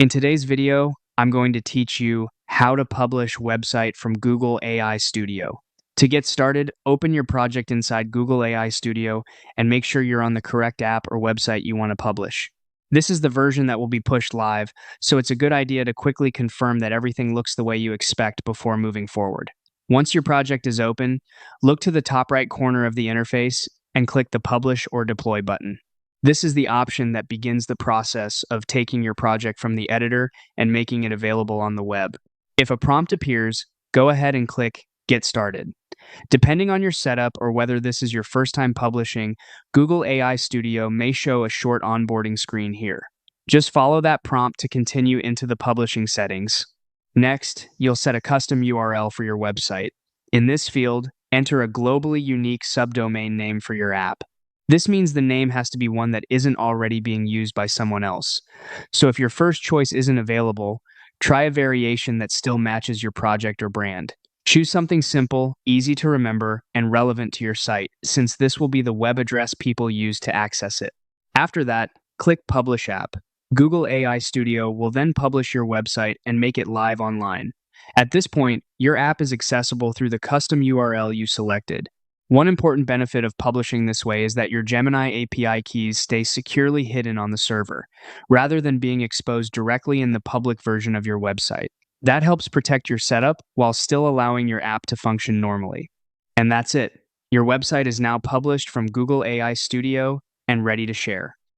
In today's video, I'm going to teach you how to publish website from Google AI Studio. To get started, open your project inside Google AI Studio and make sure you're on the correct app or website you want to publish. This is the version that will be pushed live, so it's a good idea to quickly confirm that everything looks the way you expect before moving forward. Once your project is open, look to the top right corner of the interface and click the Publish or Deploy button. This is the option that begins the process of taking your project from the editor and making it available on the web. If a prompt appears, go ahead and click Get Started. Depending on your setup or whether this is your first time publishing, Google AI Studio may show a short onboarding screen here. Just follow that prompt to continue into the publishing settings. Next, you'll set a custom URL for your website. In this field, enter a globally unique subdomain name for your app. This means the name has to be one that isn't already being used by someone else. So if your first choice isn't available, try a variation that still matches your project or brand. Choose something simple, easy to remember, and relevant to your site, since this will be the web address people use to access it. After that, click Publish App. Google AI Studio will then publish your website and make it live online. At this point, your app is accessible through the custom URL you selected. One important benefit of publishing this way is that your Gemini API keys stay securely hidden on the server, rather than being exposed directly in the public version of your website. That helps protect your setup while still allowing your app to function normally. And that's it. Your website is now published from Google AI Studio and ready to share.